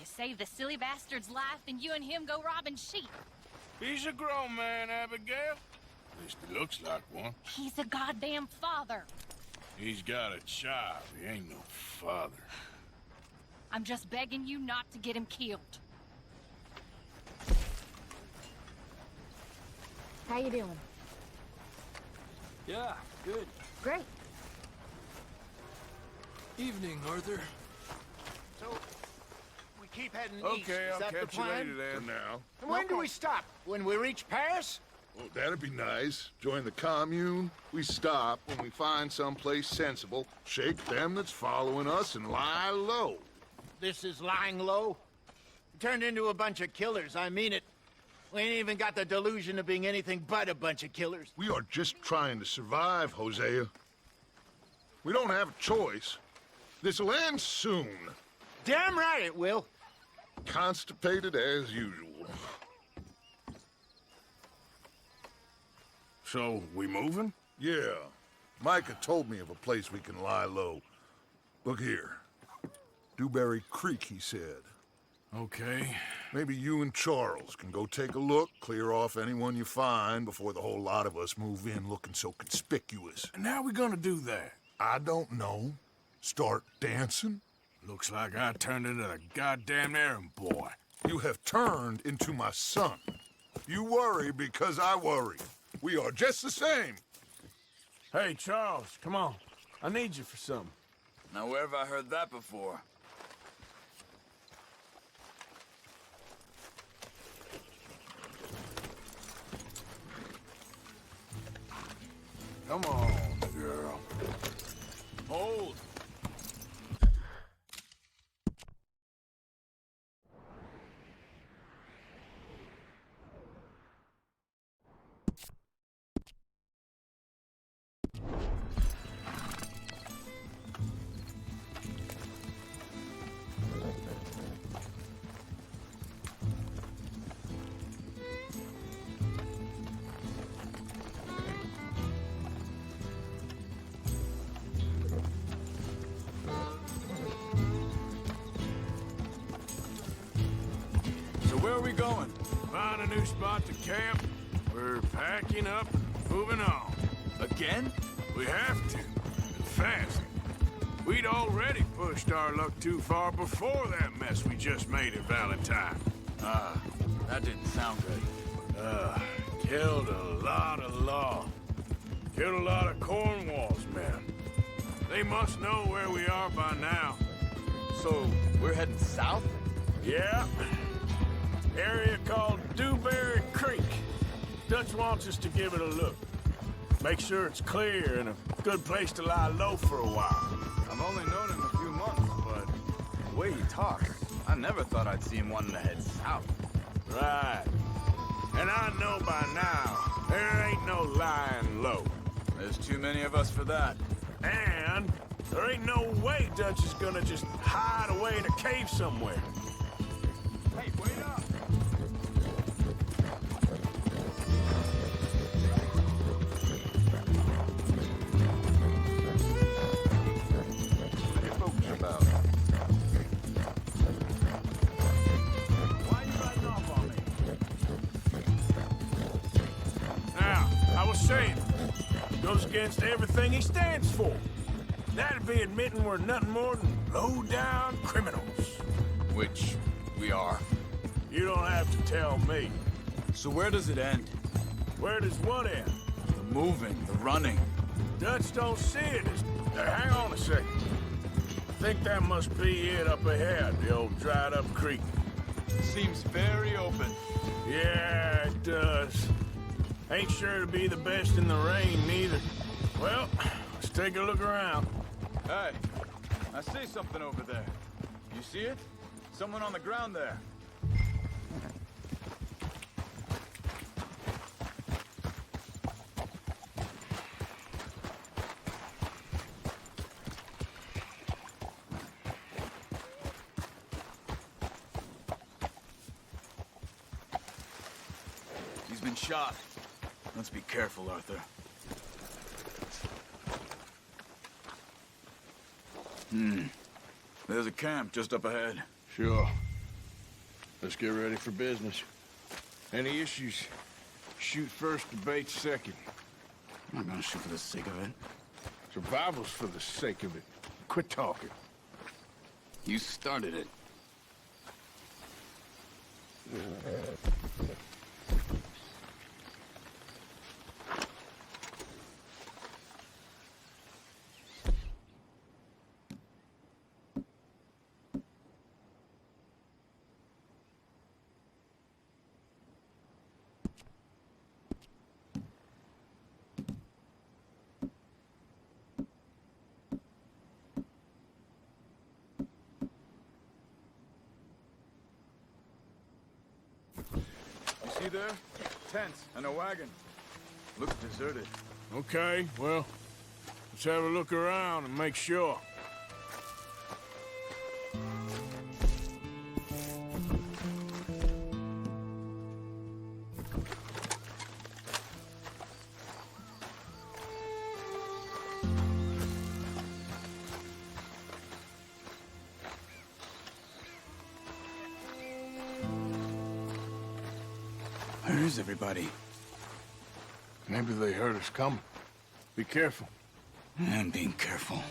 to save the silly bastard's life than you and him go robbing sheep. He's a grown man, Abigail. At least he looks like one. He's a goddamn father. He's got a child. He ain't no father. I'm just begging you not to get him killed. How you doing? Yeah, good. Great. Evening, Arthur. So, we keep heading east. Okay, Is I'll that the catch you plan? later then. For now. And when do we stop? When we reach Paris? Oh, that'd be nice. Join the commune. We stop when we find someplace sensible, shake them that's following us, and lie low. This is lying low? We turned into a bunch of killers, I mean it. We ain't even got the delusion of being anything but a bunch of killers. We are just trying to survive, Hosea. We don't have a choice. This'll end soon. Damn right it will. Constipated as usual. So, we moving? Yeah. Micah told me of a place we can lie low. Look here. Dewberry Creek, he said. Okay. Maybe you and Charles can go take a look, clear off anyone you find before the whole lot of us move in looking so conspicuous. And how we gonna do that? I don't know. Start dancing? Looks like I turned into the goddamn errand boy. You have turned into my son. You worry because I worry. We are just the same. Hey, Charles, come on. I need you for something. Now, where have I heard that before? Come on, girl. Hold! Where are we going? Find a new spot to camp. We're packing up and moving on. Again? We have to. And fast. We'd already pushed our luck too far before that mess we just made at Valentine. That didn't sound good. Killed a lot of law. Killed a lot of Cornwall's men. They must know where we are by now. So, we're heading south? Yeah. Area called Dewberry Creek. Dutch wants us to give it a look. Make sure it's clear and a good place to lie low for a while. I've only known him a few months, but the way he talks, I never thought I'd see him wanting to head south. Right. And I know by now, there ain't no lying low. There's too many of us for that. And there ain't no way Dutch is gonna just hide away in a cave somewhere. Hey, wait up! Saying goes against everything he stands for. That'd be admitting we're nothing more than low-down criminals. Which we are. You don't have to tell me. So where does it end? Where does what end? The moving, the running. Dutch don't see it as... hang on a second. I think that must be it up ahead, the old dried-up creek. Seems very open. Yeah, it does. Ain't sure to be the best in the rain, neither. Well, let's take a look around. Hey, I see something over there. You see it? Someone on the ground there. He's been shot. Let's be careful, Arthur. There's a camp just up ahead. Sure. Let's get ready for business. Any issues? Shoot first, debate second. I'm not gonna shoot for the sake of it. Survival's for the sake of it. Quit talking. You started it. See there? Tents and a wagon. Looks deserted. Okay, well, let's have a look around and make sure. Where is everybody? Maybe they heard us coming. Be careful. I'm being careful.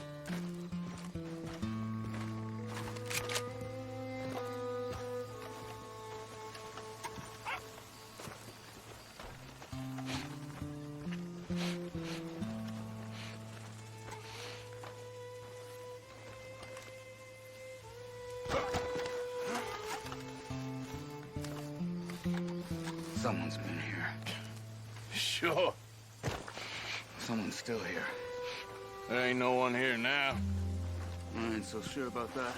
Someone's been here. Sure. Someone's still here. There ain't no one here now. I ain't so sure about that.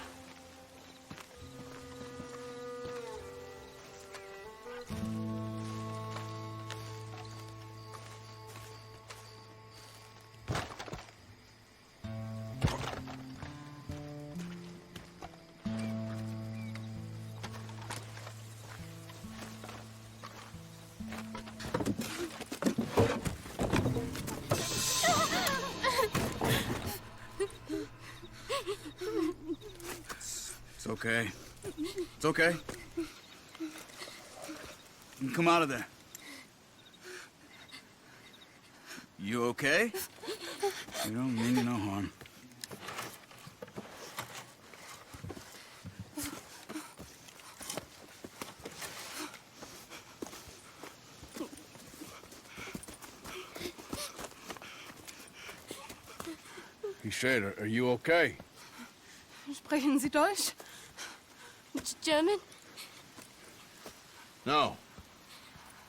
It's okay. It's okay. You can come out of there. You okay? You don't mean you no harm. He said, are you okay? Sprechen Sie Deutsch? German? No.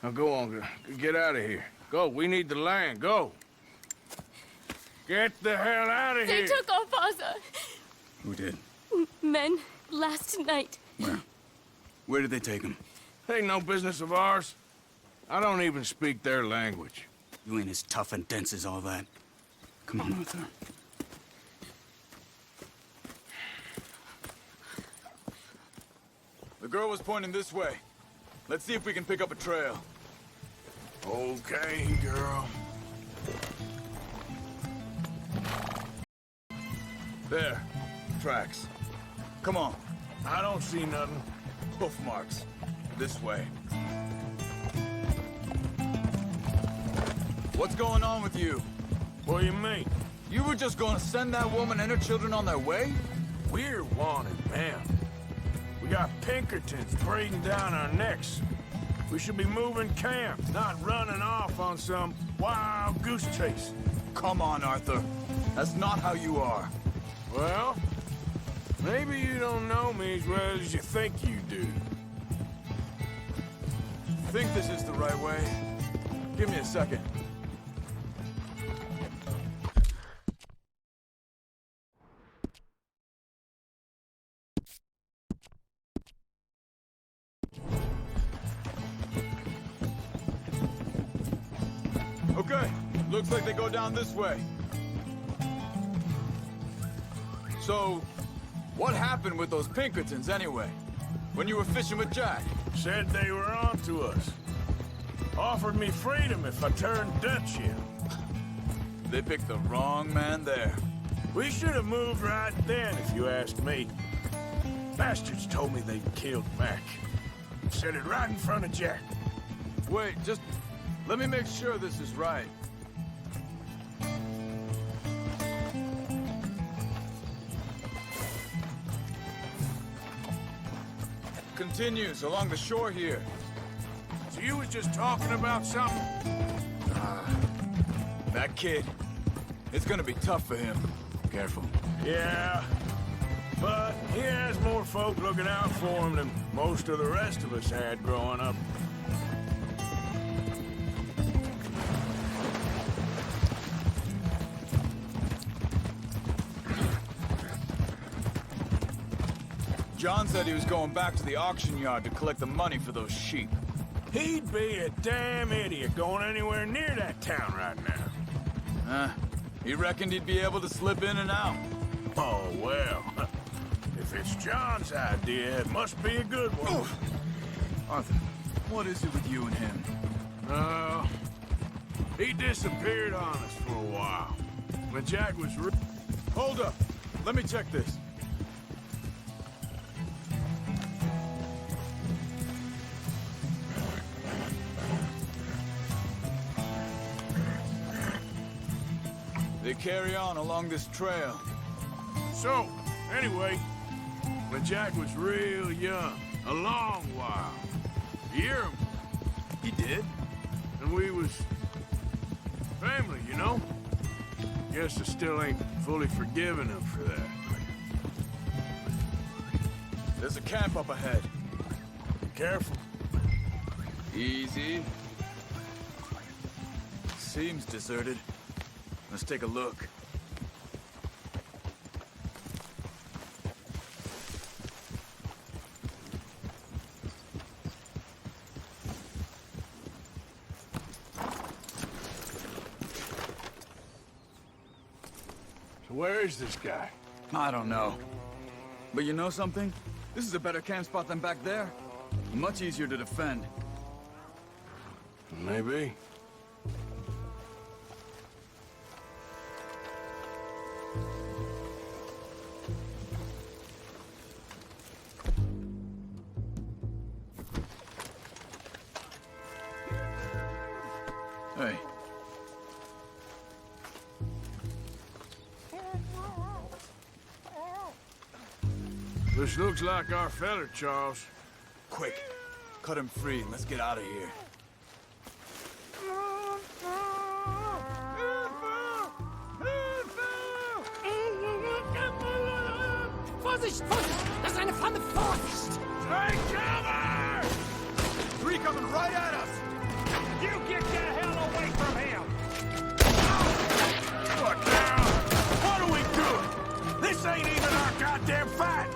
Now go on, get out of here. Go, we need the land, go. Get the hell out of They here. took our father. Who did? Men last night. Where? Where did they take him? Ain't no business of ours. I don't even speak their language. You ain't as tough and dense as all that. Come on, Arthur. The girl was pointing this way. Let's see if we can pick up a trail. Okay, girl. There. Tracks. Come on. I don't see nothing. Hoof marks. This way. What's going on with you? What do you mean? You were just gonna send that woman and her children on their way? We're wanted, man. We got Pinkertons breathing down our necks. We should be moving camp, not running off on some wild goose chase. Come on, Arthur. That's not how you are. Well, maybe you don't know me as well as you think you do. Think this is the right way? Give me a second. Okay, looks like they go down this way. So, what happened with those Pinkertons anyway? When you were fishing with Jack? Said they were on to us. Offered me freedom if I turned Dutch in. They picked the wrong man there. We should have moved right then, if you ask me. Bastards told me they'd killed Mac. Set it right in front of Jack. Wait, just let me make sure this is right. Continues along the shore here. So you was just talking about something? That kid, it's gonna be tough for him. Careful. Yeah, but he has more folk looking out for him than most of the rest of us had growing up. John said he was going back to the auction yard to collect the money for those sheep. He'd be a damn idiot going anywhere near that town right now. He reckoned he'd be able to slip in and out. Oh, well. If it's John's idea, it must be a good one. Oof. Arthur, what is it with you and him? He disappeared on us for a while. When Jack was... Hold up. Let me check this. They carry on along this trail. So, anyway, when Jack was real young, a long while, you hear him, He did? and we was family, you know? Guess I still ain't fully forgiven him for that. There's a camp up ahead. Careful. Easy. Seems deserted. Let's take a look. So where is this guy? I don't know. But you know something? This is a better camp spot than back there. Much easier to defend. Maybe. Hey. This looks like our feller, Charles. Quick. Cut him free and let's get out of here. Vorsicht, Vorsicht! Das ist eine Flamme! Vorsicht! Take cover! Three coming right at us! You get the hell away from him! What now? What are we doing? This ain't even our goddamn fight!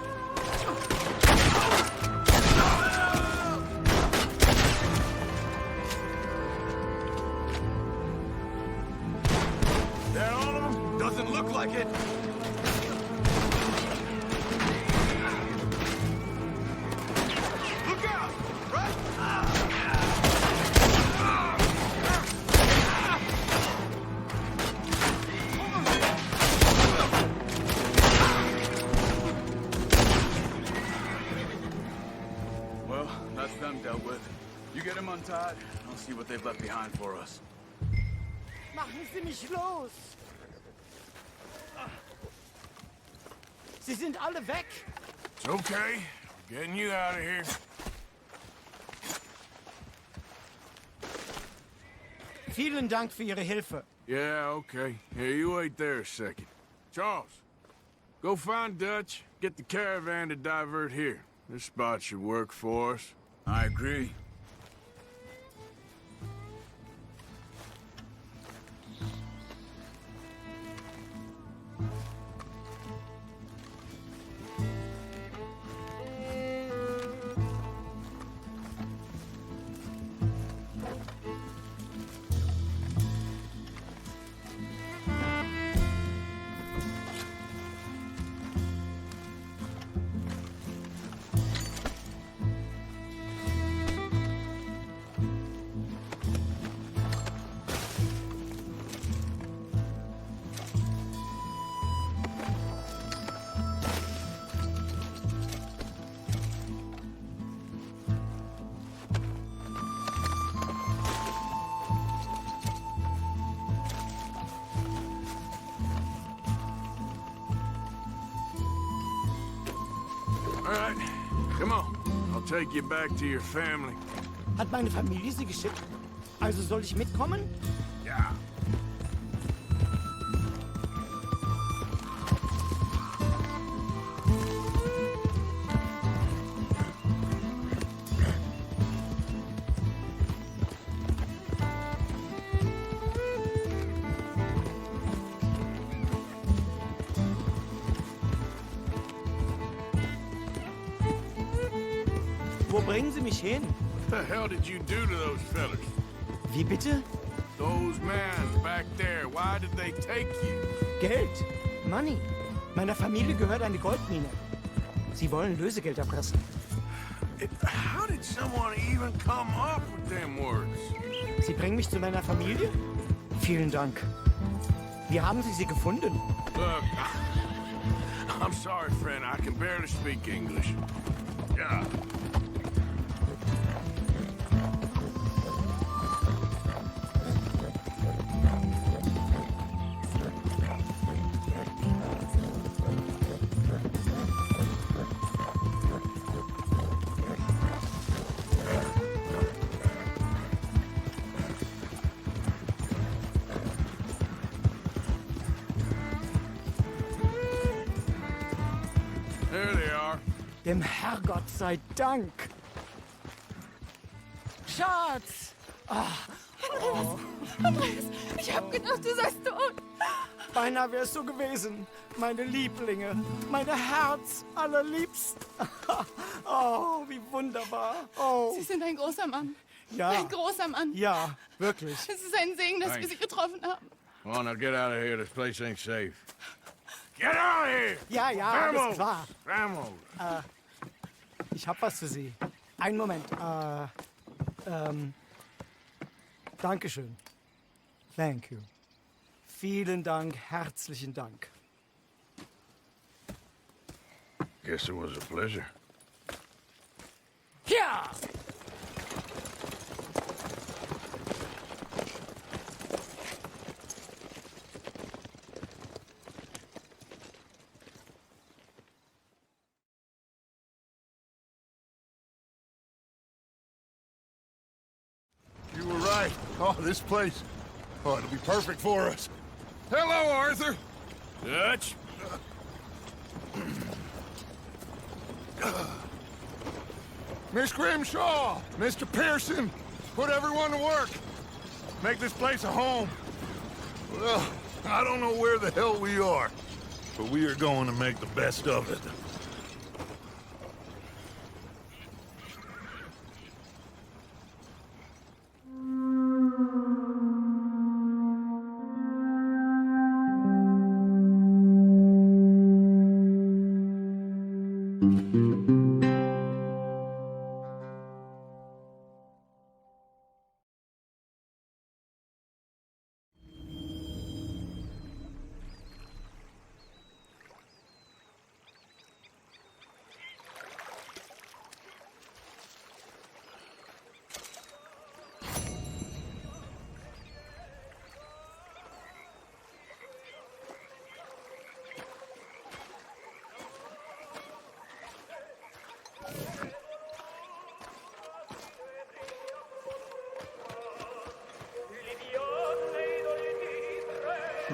That all of them? Doesn't look like it. Look out! Right? Well, that's them dealt with. You get them untied, and I'll see what they've left behind for us. Machen Sie mich los! Sie sind alle weg! It's okay. We're getting you out of here. Vielen Dank für Ihre Hilfe. Yeah, okay. Here, you wait there a second. Charles, go find Dutch, get the caravan to divert here. This spot should work for us. I agree. All right, come on. I'll take you back to your family. Hat meine Familie sie geschickt? Also soll ich mitkommen? Ja. Wo bringen Sie mich hin? What the hell did you do to those fellas? Wie bitte? Those men back there, why did they take you? Geld. Money. Meiner Familie gehört eine Goldmine. Sie wollen Lösegeld erpressen. How did someone even come up with them words? Sie bringen mich zu meiner Familie? Vielen Dank. Wie haben Sie sie gefunden? Look, I'm sorry, friend. I can barely speak English. Yeah. There they are. Dem Herrgott sei Dank. Schatz! Andreas, ich hab gedacht, du seist tot. Beinahe wärst du gewesen. Meine Lieblinge. Meine Herz allerliebst. Oh, wie wunderbar. Oh, Sie sind ein großer Mann. ja. Ein großer Mann. Ja, wirklich. Es ist ein Segen, dass wir Thanks. Sie getroffen haben. Come on, now get out of here. This place ain't safe. Get out of here! Ja, ja, alles Vamos! klar. Vamos! Ich hab was für Sie. Einen Moment. Dankeschön. Thank you. Vielen Dank, herzlichen Dank. Guess it was a pleasure. Ja! You were right. Oh, this place. Oh, it'll be perfect for us. Hello, Arthur. Dutch? Miss Grimshaw, Mr. Pearson, put everyone to work. Make this place a home. Well, I don't know where the hell we are, but we are going to make the best of it.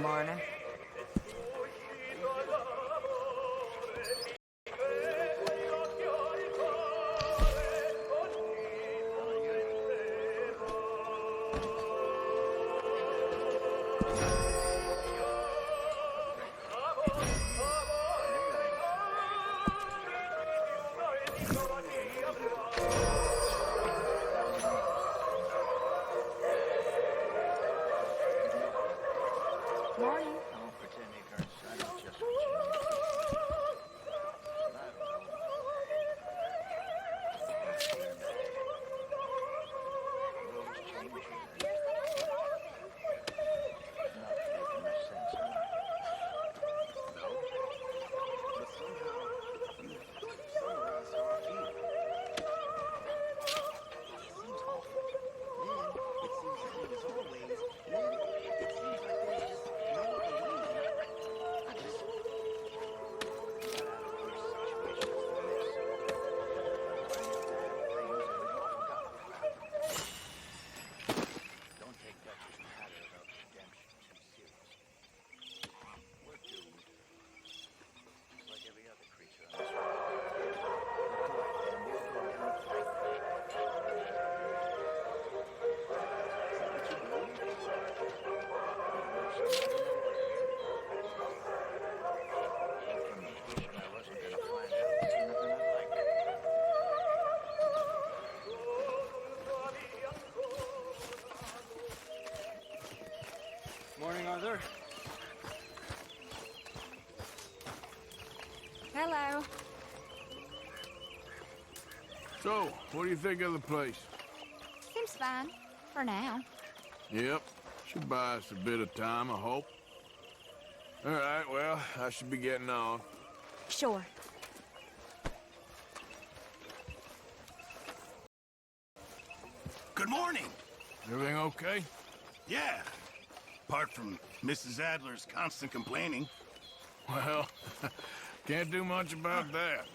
Morning. Morning. So, what do you think of the place? Seems fine. For now. Yep. Should buy us a bit of time, I hope. All right, well, I should be getting on. Sure. Good morning. Everything okay? Yeah. Apart from Mrs. Adler's constant complaining. Well, can't do much about that.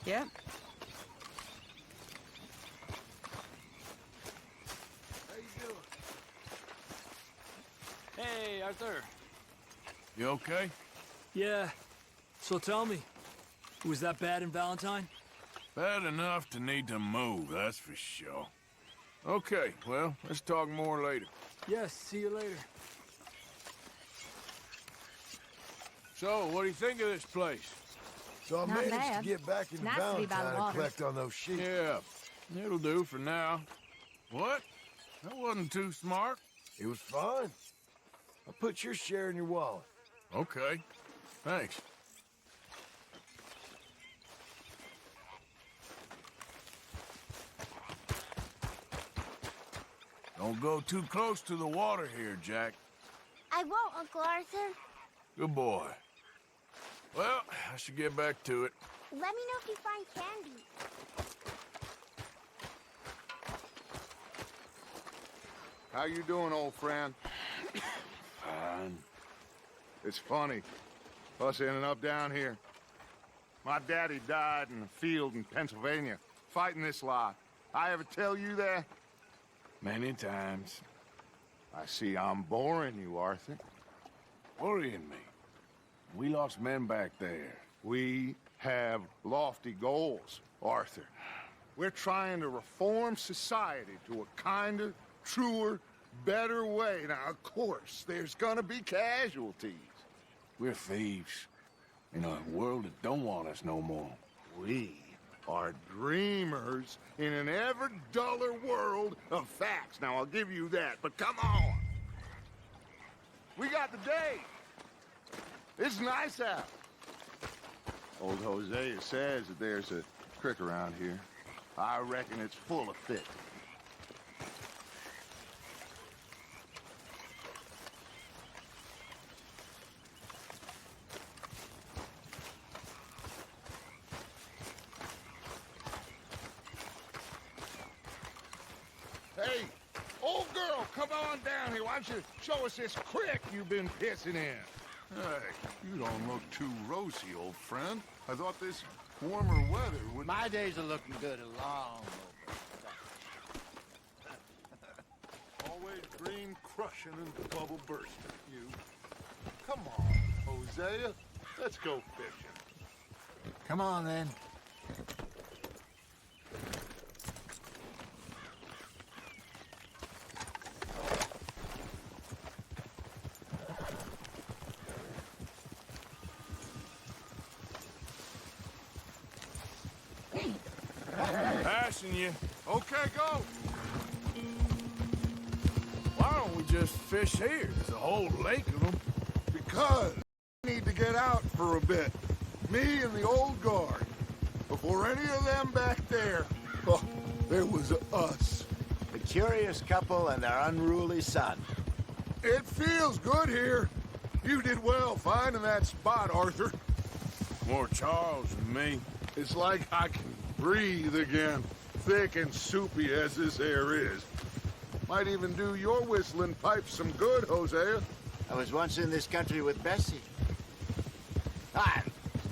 Yeah. Hey, Arthur. You okay? Yeah. So tell me, was that bad in Valentine? Bad enough to need to move, that's for sure. Okay, well, let's talk more later. Yes, see you later. So, what do you think of this place? So I Not managed bad. to get back in Nice to be by the Valentine and water. collect on those sheep. Yeah, it'll do for now. What? That wasn't too smart. It was fun. I put your share in your wallet. Okay, thanks. Don't go too close to the water here, Jack. I won't, Uncle Arthur. Good boy. Well, I should get back to it. Let me know if you find candy. How you doing, old friend? Fine. It's funny, us ending up down here. My daddy died in a field in Pennsylvania, fighting this lot. I ever tell you that? Many times. I see I'm boring you, Arthur. Worrying me. We lost men back there. We have lofty goals, Arthur. We're trying to reform society to a kinder, truer, better way. Now, of course, there's gonna be casualties. We're thieves. In a world that don't want us no more. We are dreamers in an ever duller world of facts. Now, I'll give you that, but come on. We got the day. It's nice out. Old Hosea says that there's a creek around here. I reckon it's full of fish. Hey, old girl, come on down here. Why don't you show us this creek you've been pissing in? Hey, you don't look too rosy, old friend. I thought this warmer weather would... My days are looking good along over. Always dream crushing and bubble bursting, you. Come on, Hosea. Let's go fishing. Come on, then. Passing you. Okay, go. Why don't we just fish here? There's a whole lake of them. Because we need to get out for a bit. Me and the old guard. Before any of them back there, oh, there was us. The curious couple and their unruly son. It feels good here. You did well finding that spot, Arthur. More Charles than me. It's like I can breathe again, thick and soupy as this air is. Might even do your whistling pipes some good, Hosea. I was once in this country with Bessie. Ah,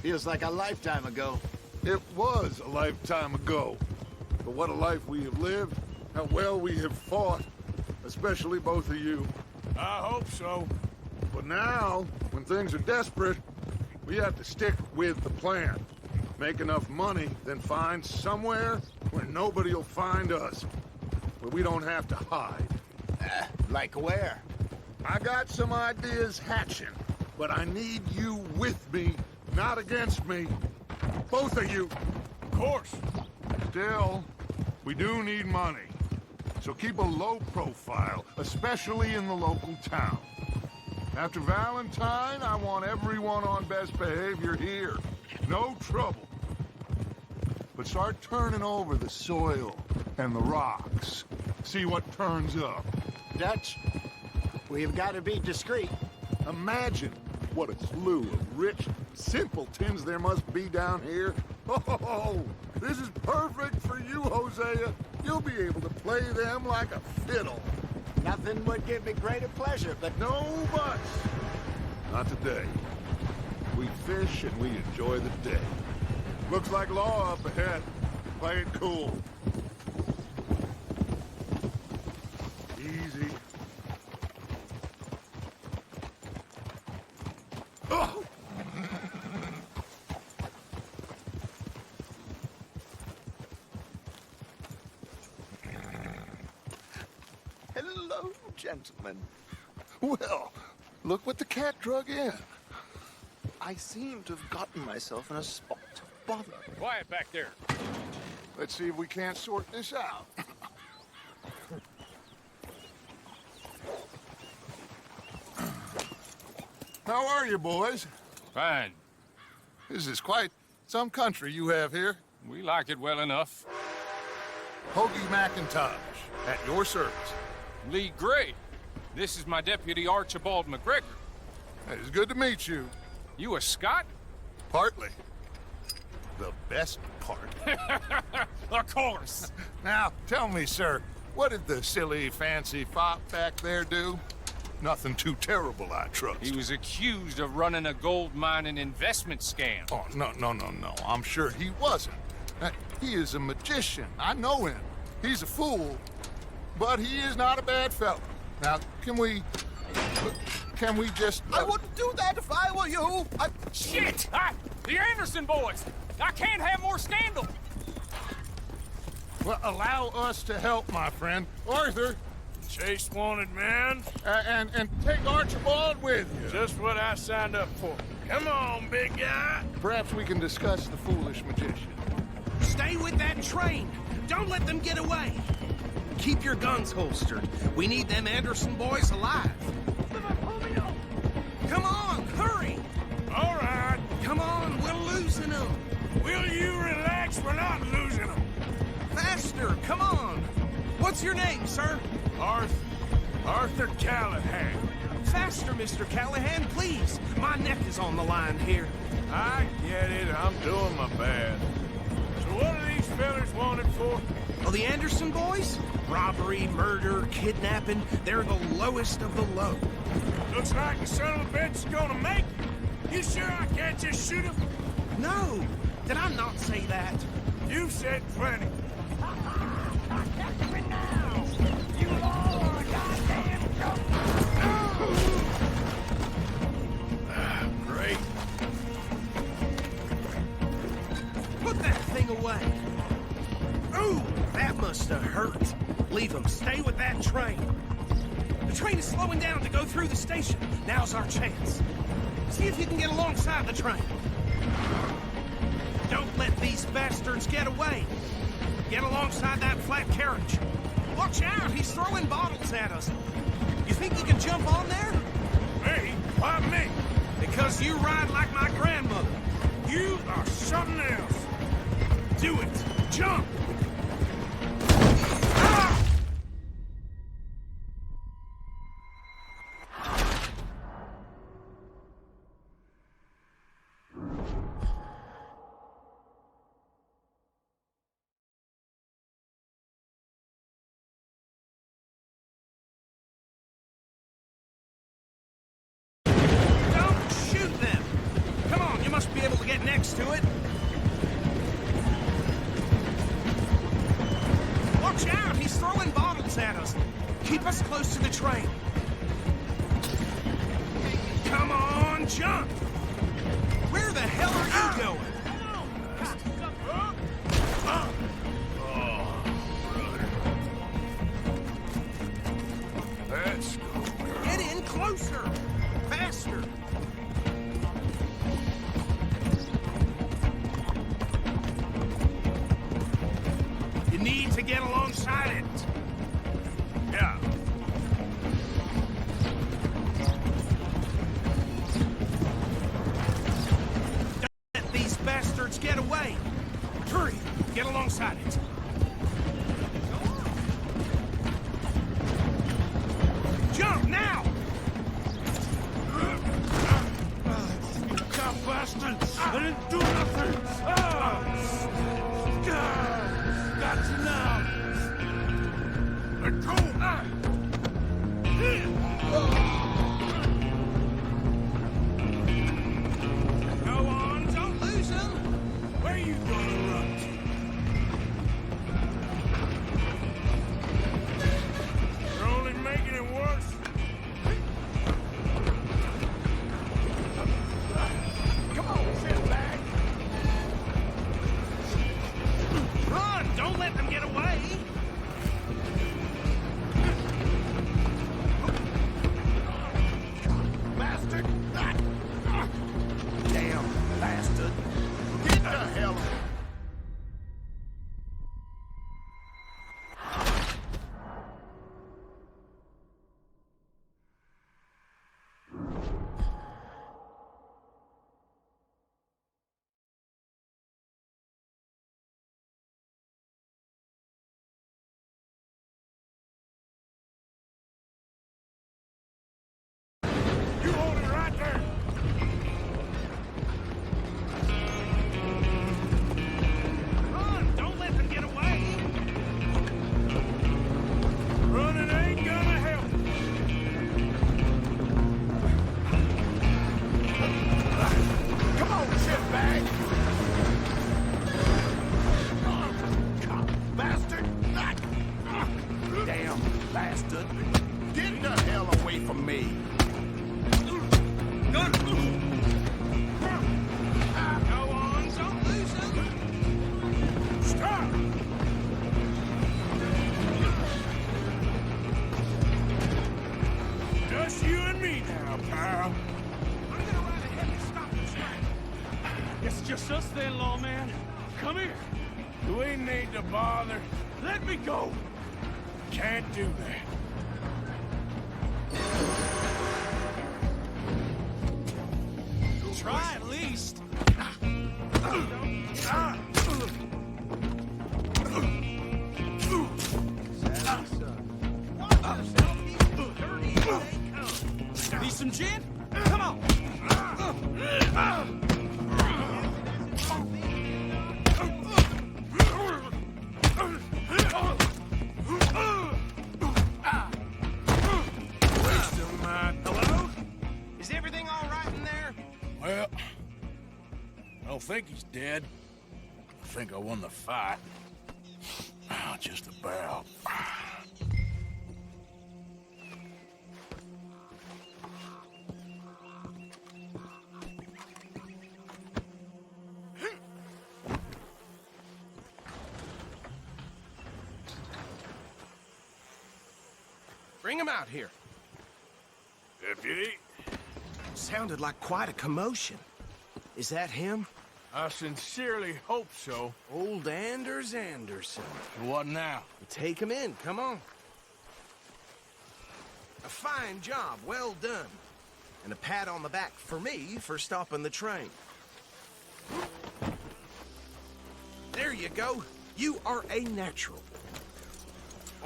Feels like a lifetime ago. It was a lifetime ago. But what a life we have lived, how well we have fought, especially both of you. I hope so. But now, when things are desperate, we have to stick with the plan. Make enough money, then find somewhere where nobody will find us. Where we don't have to hide. Like where? I got some ideas hatching, but I need you with me, not against me. Both of you. Of course. Still, we do need money. So keep a low profile, especially in the local town. After Valentine, I want everyone on best behavior here. No trouble. But start turning over the soil and the rocks. See what turns up. Dutch, we've got to be discreet. Imagine what a slew of rich simpletons there must be down here. Oh, this is perfect for you, Hosea. You'll be able to play them like a fiddle. Nothing would give me greater pleasure, but No buts. Not today. We fish and we enjoy the day. Looks like law up ahead. Play it cool. Easy. Oh! Hello, gentlemen. Well, look what the cat drug in. I seem to have gotten myself in a spot of bother. Quiet back there. Let's see if we can't sort this out. How are you, boys? Fine. This is quite some country you have here. We like it well enough. Hoagie McIntosh, at your service. Lee Gray. This is my deputy Archibald McGregor. It's good to meet you. You a Scot? Partly. The best part. Of course. Now, tell me, sir, what did the silly, fancy fop back there do? Nothing too terrible, I trust. He was accused of running a gold mining investment scam. Oh, no. I'm sure he wasn't. He is a magician. I know him. He's a fool, but he is not a bad fellow. Now, can we just... I wouldn't do that if I were you. Shit! The Anderson boys! I can't have more scandal! Well, allow us to help, my friend. Arthur, Chase wanted man. and take Archibald with you. Just what I signed up for. Come on, big guy. Perhaps we can discuss the foolish magician. Stay with that train. Don't let them get away. Keep your guns holstered. We need them Anderson boys alive. Come on, hurry. All right. Come on, we're losing them. Will you relax? We're not losing them. Faster, come on. What's your name, sir? Arthur Callahan. Faster, Mr. Callahan, please. My neck is on the line here. I get it. I'm doing my best. So what are these fellas wanted for? Oh, the Anderson boys? Robbery, murder, kidnapping. They're the lowest of the low. Looks like the son of a bitch is gonna make it. You sure I can't just shoot him? No. Did I not say that? You said plenty. Great. Put that thing away. Ooh, that must have hurt. Leave them. Stay with that train. The train is slowing down to go through the station. Now's our chance. See if you can get alongside the train. Don't let these bastards get away. Get alongside that flat carriage. Watch out, he's throwing bottles at us. You think you can jump on there? Me? Why me? Because you ride like my grandmother. You are something else. Do it. Jump! Be able to get next next to it. Watch out! He's throwing bottles at us. Keep us close to the train. Come on, jump! Where the hell are you going? Let's go. Get in closer! Faster! You need to get alongside it. Yeah. Don't let these bastards get away. Hurry, get alongside it. Jump now! God, bastard! I didn't do nothing! Got you now! Let go! Go on, don't lose him! Where you gonna run to? You're only making it worse. Come on, sit back. Run! Don't let them get away! Bastard! Damn bastard! Get the hell out! You hold it right there! Run! Don't let them get away! Running ain't gonna help. Come on, shitbag! Bastard! Damn bastard! Get the hell away from me! Go on, don't lose him! Stop! Just you and me now, pal. I'm gonna ride ahead and stop the train. It's just us then, lawman. Come here. You ain't need to bother. Let me go. Can't do that. Try at least. Need some gin? Come on. Wasting my... Hello? Is everything all right in there? Well, I don't think he's dead. I think I won the fight. Just about. Bring him out here. Deputy, Sounded like quite a commotion. Is that him? I sincerely hope so. Old Anders Anderson. What now? Take him in, come on. A fine job, well done. And a pat on the back for me for stopping the train. There you go. You are a natural.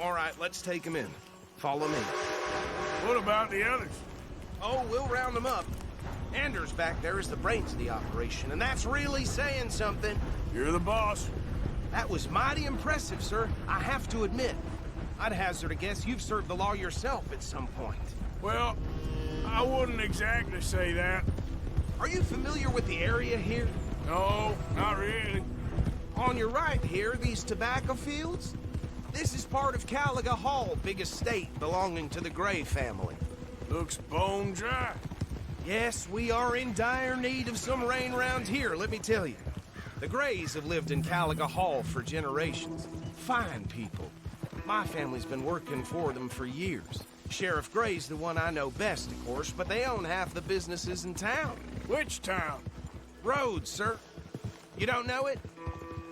All right, let's take him in. Follow me. What about the others? Oh, we'll round them up. Anders back there is the brains of the operation, and that's really saying something. You're the boss. That was mighty impressive, sir. I have to admit. I'd hazard a guess you've served the law yourself at some point. Well, I wouldn't exactly say that. Are you familiar with the area here? No, not really. On your right here, these tobacco fields? This is part of Caliga Hall, big estate belonging to the Gray family. Looks bone dry. Yes, we are in dire need of some rain around here, let me tell you. The Grays have lived in Caliga Hall for generations. Fine people. My family's been working for them for years. Sheriff Gray's the one I know best, of course, but they own half the businesses in town. Which town? Rhodes, sir. You don't know it?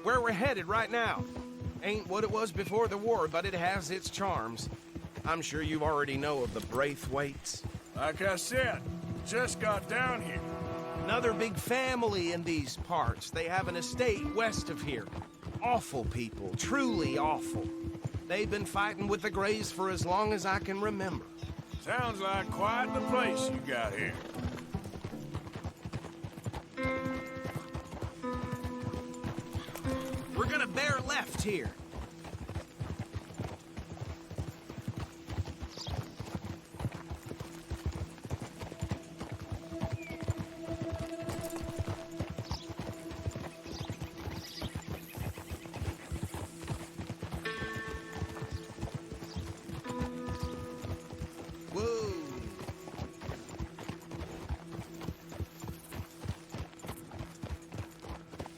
Where we're headed right now. Ain't what it was before the war, but it has its charms. I'm sure you already know of the Braithwaites. Like I said, just got down here. Another big family in these parts. They have an estate west of here. Awful people, truly awful. They've been fighting with the Grays for as long as I can remember. Sounds like quite the place you got here. We're gonna bear left here.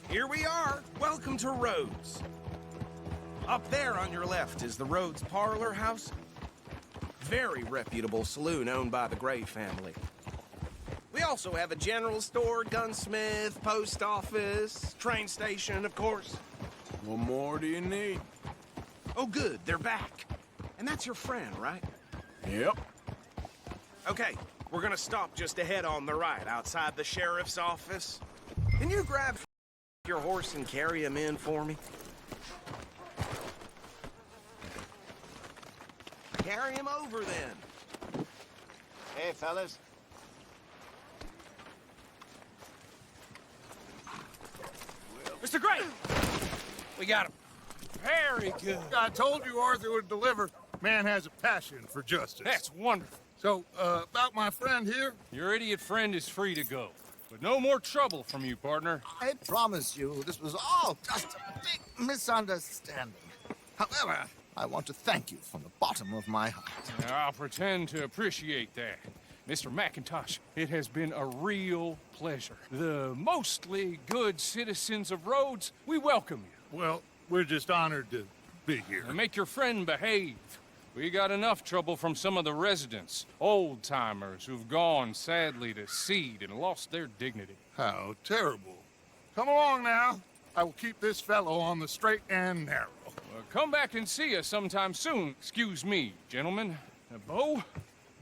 Here we are. Welcome to Rhodes. Up there on your left is the Rhodes Parlor House. Very reputable saloon owned by the Gray family. We also have a general store, gunsmith, post office, train station, of course. What more do you need? Oh, good. They're back. And that's your friend, right? Yep. Okay, we're gonna stop just ahead on the right, outside the sheriff's office. Can you grab your horse and carry him in for me? Carry him over, then. Hey, fellas. Mr. Gray! We got him. Very good. I told you Arthur would deliver. Man has a passion for justice. That's wonderful. So, about my friend here? Your idiot friend is free to go. But no more trouble from you, partner. I promise you, this was all just a big misunderstanding. However, I want to thank you from the bottom of my heart. I'll pretend to appreciate that. Mr. McIntosh, it has been a real pleasure. The mostly good citizens of Rhodes, we welcome you. Well, we're just honored to be here. And make your friend behave. We got enough trouble from some of the residents, old-timers who've gone, sadly, to seed and lost their dignity. How terrible. Come along now. I will keep this fellow on the straight and narrow. Well, come back and see us sometime soon. Excuse me, gentlemen. Bo,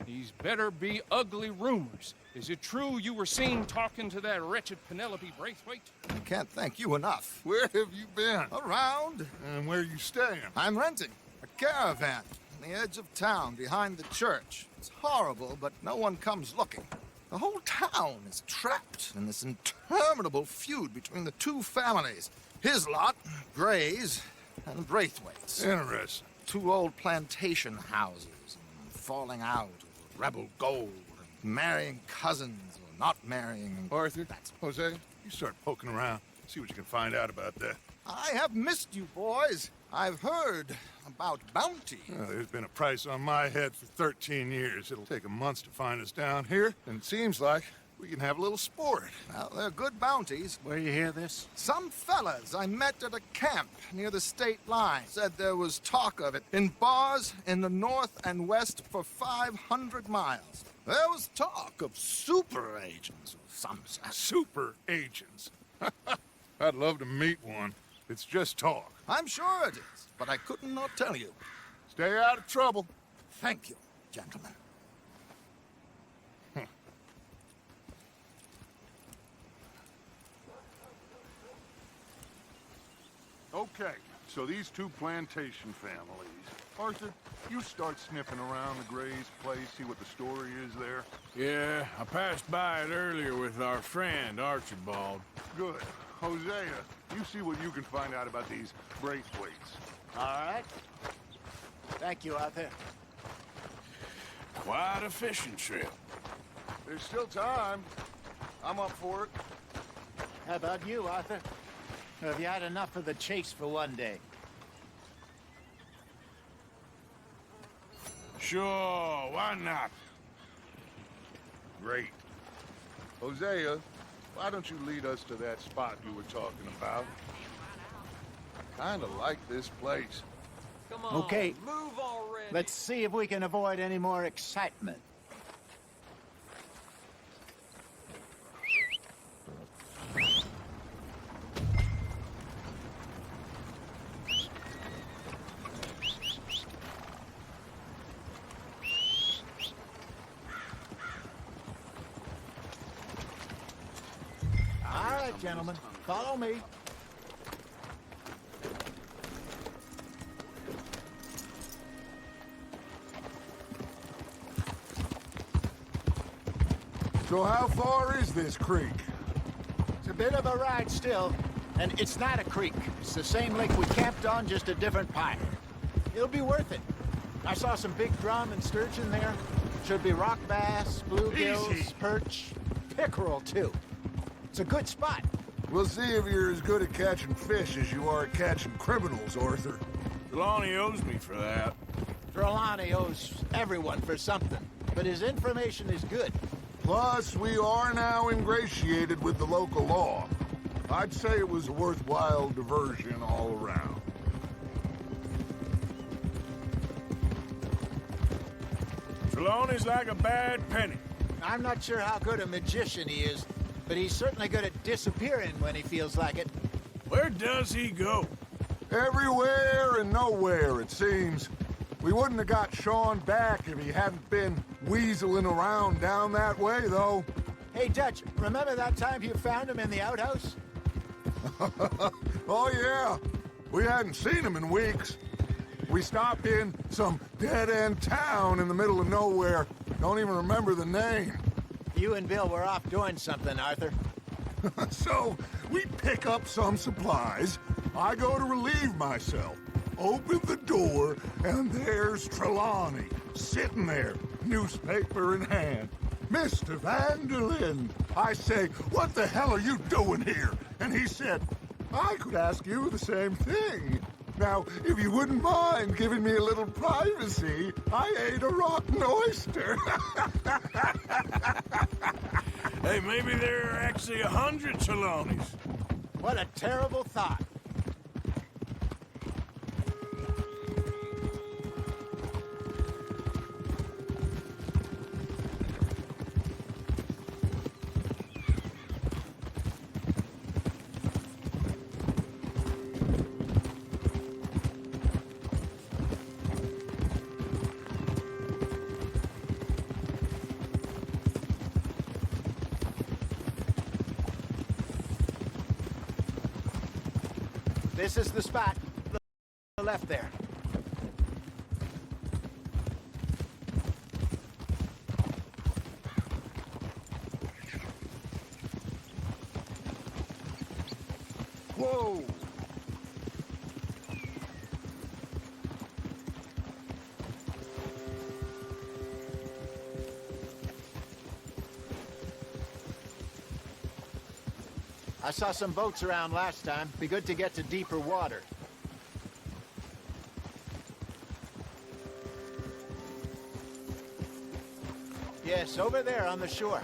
these better be ugly rumors. Is it true you were seen talking to that wretched Penelope Braithwaite? I can't thank you enough. Where have you been? Around. And where you staying? I'm renting a caravan on the edge of town behind the church. It's horrible, but no one comes looking. The whole town is trapped in this interminable feud between the two families. His lot, Gray's, and Braithwaite's. Interesting. Two old plantation houses, and falling out over rebel gold, and marrying cousins or not marrying. Arthur, Jose, you start poking around. See what you can find out about that. I have missed you, boys. I've heard about bounty. Well, there's been a price on my head for 13 years. It'll take 'em months to find us down here, and it seems like we can have a little sport. Well, they're good bounties. Where you hear this? Some fellas I met at a camp near the state line said there was talk of it in bars in the north and west for 500 miles. There was talk of super agents of some sort. Super agents? I'd love to meet one. It's just talk. I'm sure it is, but I couldn't not tell you. Stay out of trouble. Thank you, gentlemen. Okay, so these two plantation families. Arthur, you start sniffing around the Gray's place, see what the story is there. Yeah, I passed by it earlier with our friend, Archibald. Good. Hosea, you see what you can find out about these Braithwaites. All right. Thank you, Arthur. Quite a fishing trip. There's still time. I'm up for it. How about you, Arthur? Or have you had enough of the chase for one day? Sure, why not? Great. Hosea, why don't you lead us to that spot you were talking about? Kinda like this place. Come on, Okay. move already. Let's see if we can avoid any more excitement. All right, gentlemen, follow me. So how far is this creek? It's a bit of a ride still, and it's not a creek. It's the same lake we camped on, just a different pipe. It'll be worth it. I saw some big drum and sturgeon there. Should be rock bass, bluegills, Easy. perch, pickerel too. It's a good spot. We'll see if you're as good at catching fish as you are at catching criminals, Arthur. Trelawney owes me for that. Trelawney owes everyone for something, but his information is good. Plus, we are now ingratiated with the local law. I'd say it was a worthwhile diversion all around. Trelawney's like a bad penny. I'm not sure how good a magician he is, but he's certainly good at disappearing when he feels like it. Where does he go? Everywhere and nowhere, it seems. We wouldn't have got Sean back if he hadn't been weaseling around down that way, though. Hey, Dutch, remember that time you found him in the outhouse? Oh, yeah. We hadn't seen him in weeks. We stopped in some dead-end town in the middle of nowhere. Don't even remember the name. You and Bill were off doing something, Arthur. So, we pick up some supplies. I go to relieve myself. Open the door, and there's Trelawney, sitting there, newspaper in hand. Mr. Vanderlyn. I say, what the hell are you doing here? And he said, I could ask you the same thing. Now, if you wouldn't mind giving me a little privacy, I ate a rotten oyster. Hey, maybe there are actually 100 Trelawneys. What a terrible thought. This is the spot. The left there. Whoa! I saw some boats around last time. Be good to get to deeper water. Yes, over there on the shore.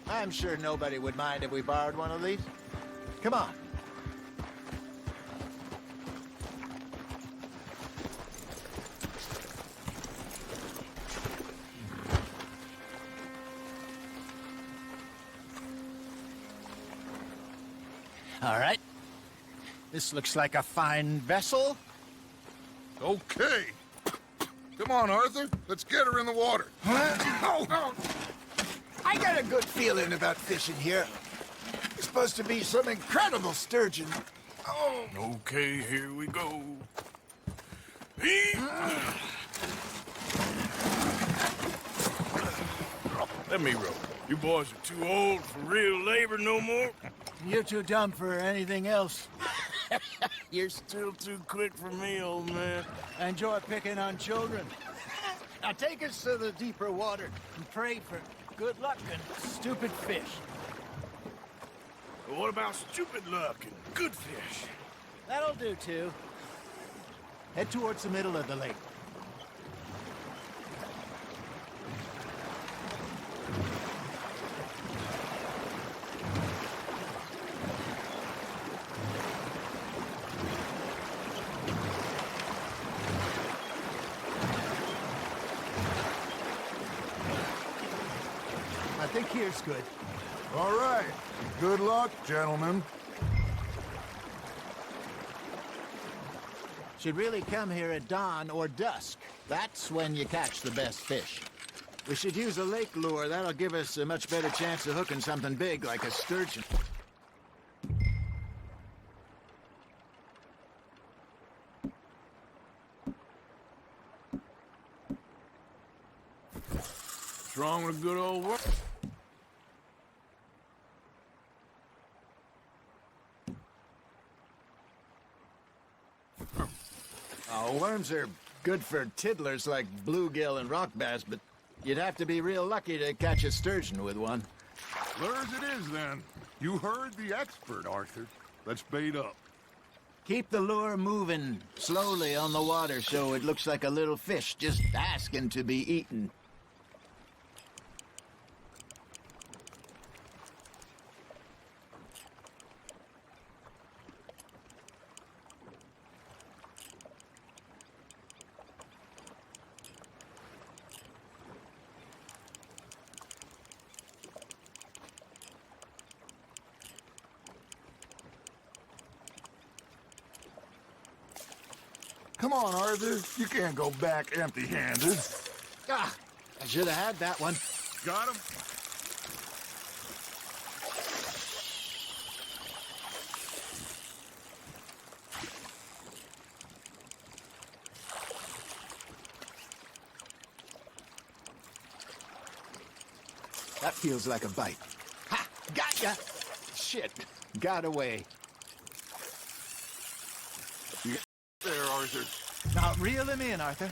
I'm sure nobody would mind if we borrowed one of these. Come on. All right. This looks like a fine vessel. Okay. Come on, Arthur. Let's get her in the water. Oh. I got a good feeling about fishing here. It's supposed to be some incredible sturgeon. Oh. Okay, here we go. Let me row. You boys are too old for real labor no more. You're too dumb for anything else. You're still too quick for me, old man. Enjoy picking on children. Now take us to the deeper water and pray for good luck and stupid fish. What about stupid luck and good fish? That'll do, too. Head towards the middle of the lake. I think here's good. All right. Good luck, gentlemen. Should really come here at dawn or dusk. That's when you catch the best fish. We should use a lake lure. That'll give us a much better chance of hooking something big like a sturgeon. What's wrong with good old work? Worms are good for tiddlers like bluegill and rock bass, but you'd have to be real lucky to catch a sturgeon with one. Lures it is, then. You heard the expert, Arthur. Let's bait up. Keep the lure moving slowly on the water so it looks like a little fish just asking to be eaten. Come on, Arthur. You can't go back empty-handed. Ah, I should have had that one. Got him? That feels like a bite. Ha! Got ya! Shit, got away. There, Arthur. Now reel him in, Arthur.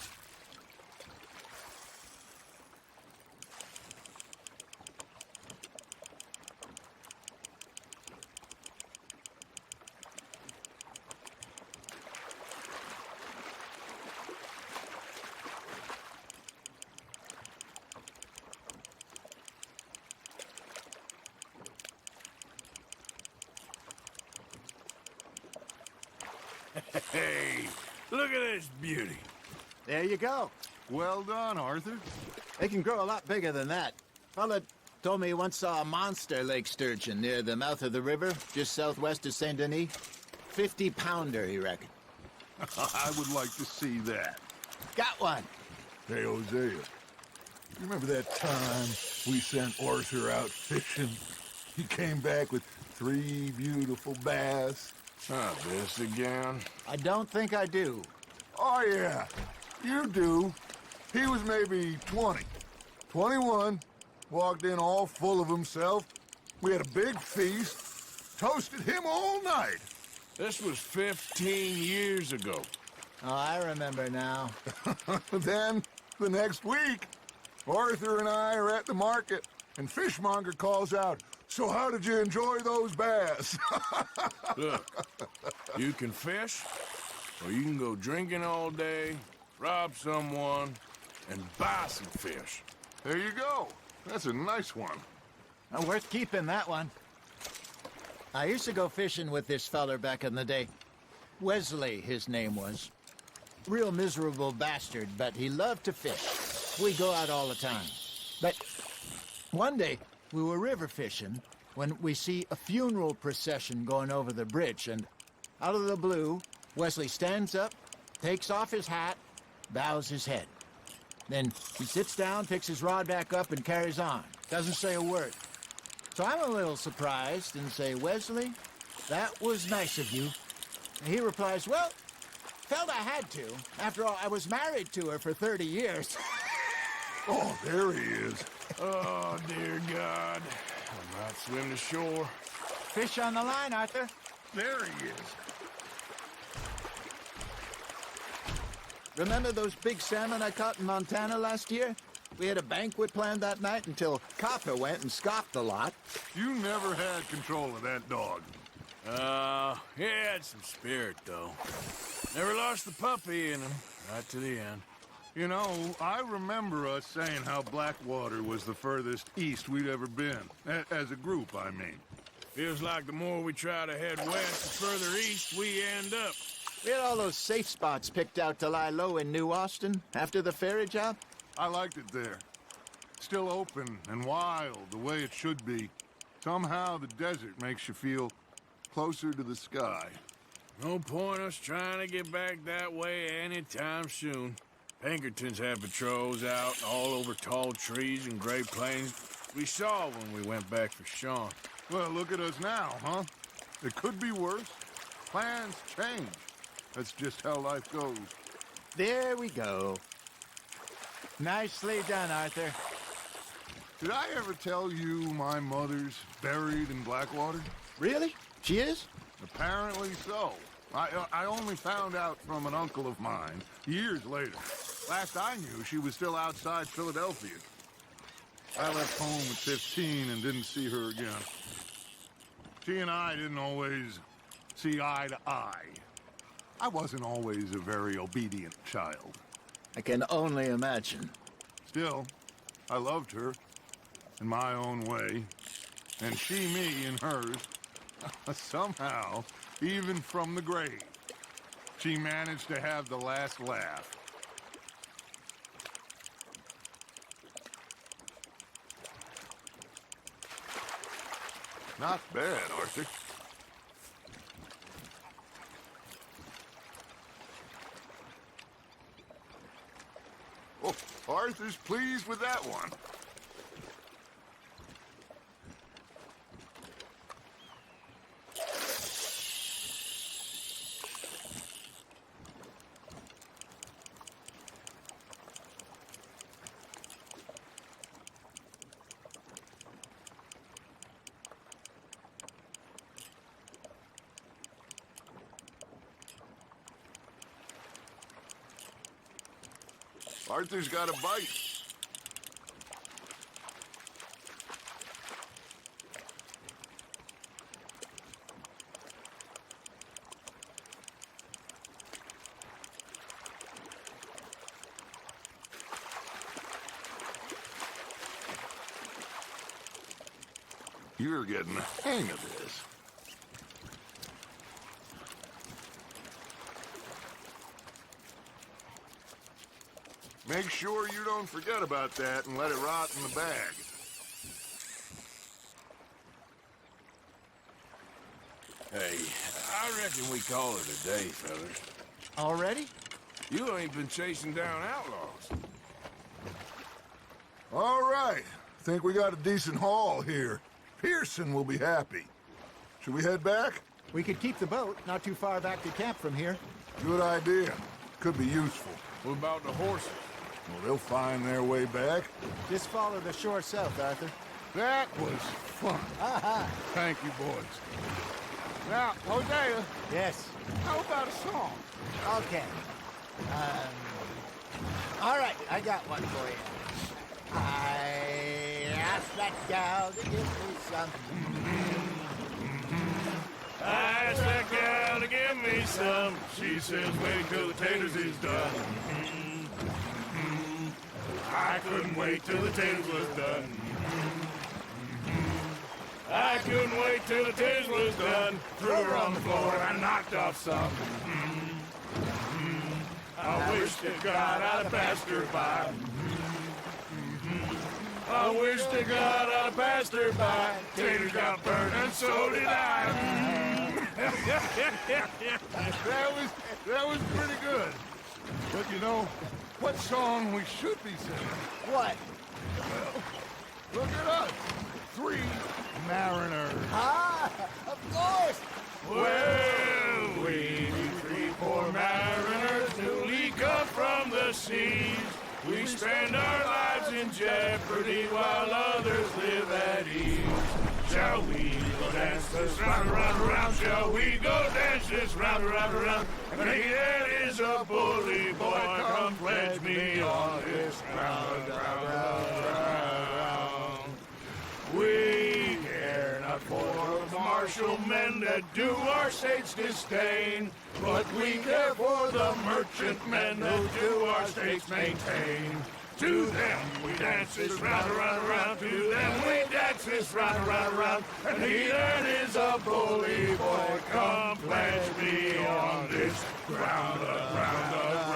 Hey, look at this beauty. There you go. Well done, Arthur. They can grow a lot bigger than that. Fella told me he once saw a monster lake sturgeon near the mouth of the river, just southwest of Saint Denis. 50-pounder, he reckoned. I would like to see that. Got one. Hey, Hosea. You remember that time we sent Arthur out fishing? He came back with 3 beautiful bass. Not this again. I don't think I do. Oh, yeah. You do. He was maybe 20. 21. Walked in all full of himself. We had a big feast. Toasted him all night. This was 15 years ago. Oh, I remember now. Then, the next week, Arthur and I are at the market, and Fishmonger calls out, "So how did you enjoy those bass?" Look, you can fish, or you can go drinking all day, rob someone, and buy some fish. There you go. That's a nice one. Worth keeping, that one. I used to go fishing with this feller back in the day. Wesley, his name was. Real miserable bastard, but he loved to fish. We go out all the time. But one day, we were river fishing when we see a funeral procession going over the bridge, and out of the blue, Wesley stands up, takes off his hat, bows his head. Then he sits down, picks his rod back up, and carries on. Doesn't say a word. So I'm a little surprised and say, "Wesley, that was nice of you." And he replies, "Well, felt I had to. After all, I was married to her for 30 years. Oh, there he is. Oh, dear God. I might swim to shore. Fish on the line, Arthur. There he is. Remember those big salmon I caught in Montana last year? We had a banquet planned that night until Copper went and scoffed the lot. You never had control of that dog. He had some spirit, though. Never lost the puppy in him, right to the end. You know, I remember us saying how Blackwater was the furthest east we'd ever been. As a group, I mean. Feels like the more we try to head west, the further east we end up. We had all those safe spots picked out to lie low in New Austin after the ferry job. I liked it there. Still open and wild, the way it should be. Somehow the desert makes you feel closer to the sky. No point us trying to get back that way anytime soon. Pinkertons had patrols out all over tall trees and Great Plains. We saw when we went back for Sean. Well, look at us now, huh? It could be worse. Plans change. That's just how life goes. There we go. Nicely done, Arthur. Did I ever tell you my mother's buried in Blackwater? Really? She is? Apparently so. I only found out from an uncle of mine years later. Last I knew, she was still outside Philadelphia. I left home at 15 and didn't see her again. She and I didn't always see eye to eye. I wasn't always a very obedient child. I can only imagine. Still, I loved her in my own way, and she me in hers. Somehow, even from the grave, she managed to have the last laugh. Not bad, Arthur. Oh, Arthur's pleased with that one. Arthur's got a bite. You're getting the hang of this. Make sure you don't forget about that and let it rot in the bag. Hey, I reckon we call it a day, fellas. Already? You ain't been chasing down outlaws. All right. Think we got a decent haul here. Pearson will be happy. Should we head back? We could keep the boat not too far back to camp from here. Good idea. Could be useful. What about the horses? Well, they'll find their way back. Just follow the shore south, Arthur. That was fun. Aha! Thank you, boys. Now, Hosea, Yes. how about a song? Okay. All right, I got one for you. I asked that gal to give me some. I asked that gal to give me some. She says, wait till the taters is done. I couldn't wait till the taters was done. I couldn't wait till the taters was done. Threw her on the floor and I knocked off some. I wish to God I'd have passed her by. I wish to God I'd have passed her by. Taters got burned and so did I. That was pretty good. But you know, what song we should be singing? What? Look at us. 3 mariners. Ah, of course. Well, we 3 poor mariners newly come from the seas. We spend our lives in jeopardy while others live at ease. Shall we go dance this round, around, around? Shall we go dance this round, around, around? And make it is is a bully boy, come pledge me on this ground. We care not for the martial men that do our state's disdain, but we care for the merchant men who do our states maintain. To them we dance this round, around, around. To them we dance this round, around, around. And he that is a bully boy, come pledge me on this ground, ground, ground, ground,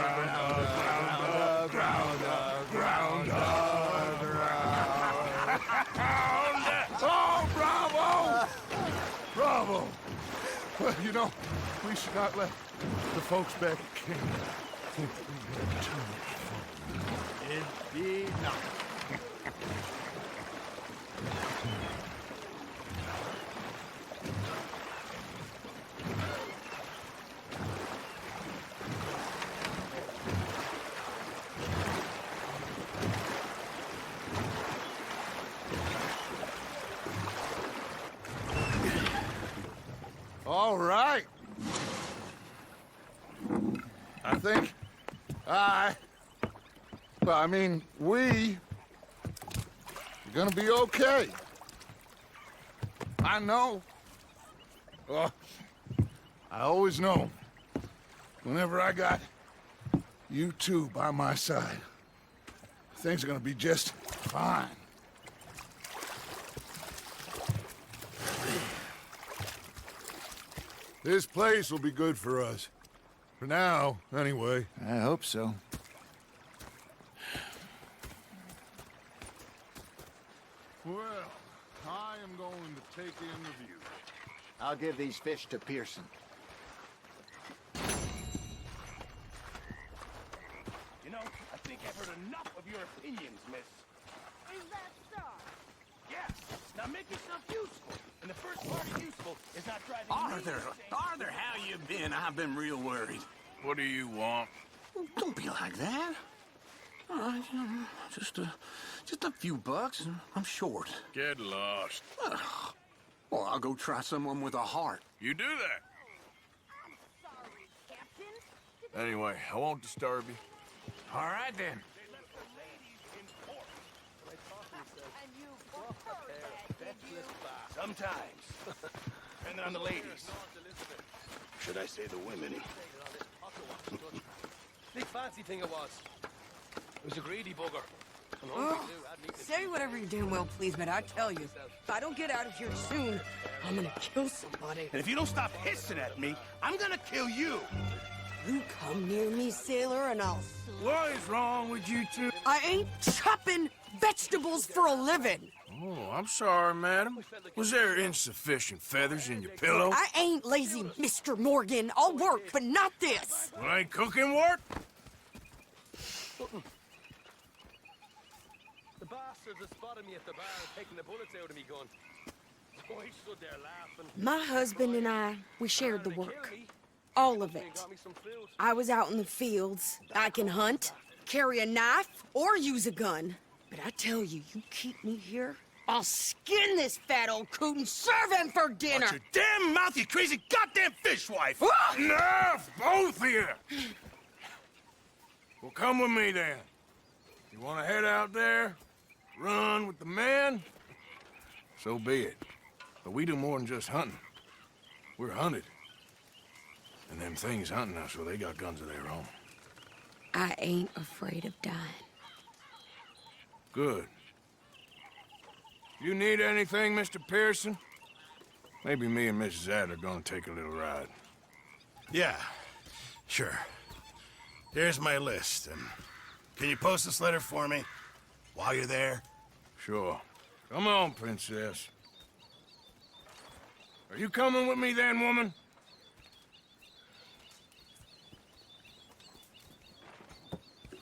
ground, ground, ground. Oh, bravo! Bravo! Well, you know, we should not let the folks back at camp think we had too much fun. Indeed not. All right. I think we are gonna be okay. I know. Well, I always know. Whenever I got you two by my side, things are gonna be just fine. This place will be good for us. For now, anyway. I hope so. Well, I am going to take in the view. I'll give these fish to Pearson. You know, I think I've heard enough of your opinions, miss. Is that so? Yes. Now make yourself useful. And the first part of useful is not driving Arthur, how you been? I've been real worried. What do you want? Don't be like that. All right, just a few bucks, and I'm short. Get lost. Well, I'll go try someone with a heart. You do that. I'm sorry, Captain. Anyway, I won't disturb you. All right, then. And you prefer that, did you? Sometimes. Depending on the ladies. Should I say the women? Big fancy thing it was. It was a greedy bugger. Say whatever you damn well please, but I tell you, if I don't get out of here soon, I'm gonna kill somebody. And if you don't stop hissing at me, I'm gonna kill you. You come near me, sailor, and I'll... What is wrong with you two? I ain't chopping vegetables for a living. Oh, I'm sorry, madam. Was there insufficient feathers in your pillow? I ain't lazy, Mr. Morgan. I'll work, but not this. Well, ain't cooking work? The bastards have spotted me at the bar taking the bullets out of me gun. So I stood there laughing. My husband and I, we shared the work. All of it. I was out in the fields. I can hunt, carry a knife, or use a gun. But I tell you, you keep me here, I'll skin this fat old coot and serve him for dinner. Watch your damn mouth, you crazy goddamn fishwife! Ah! Enough, both of you! Well, come with me then. You want to head out there, run with the men? So be it. But we do more than just hunting. We're hunted. And them things hunting us, well, they got guns of their own. I ain't afraid of dying. Good. You need anything, Mr. Pearson? Maybe me and Mrs. Adler are gonna take a little ride. Yeah, sure. Here's my list, and can you post this letter for me while you're there? Sure. Come on, princess. Are you coming with me then, woman?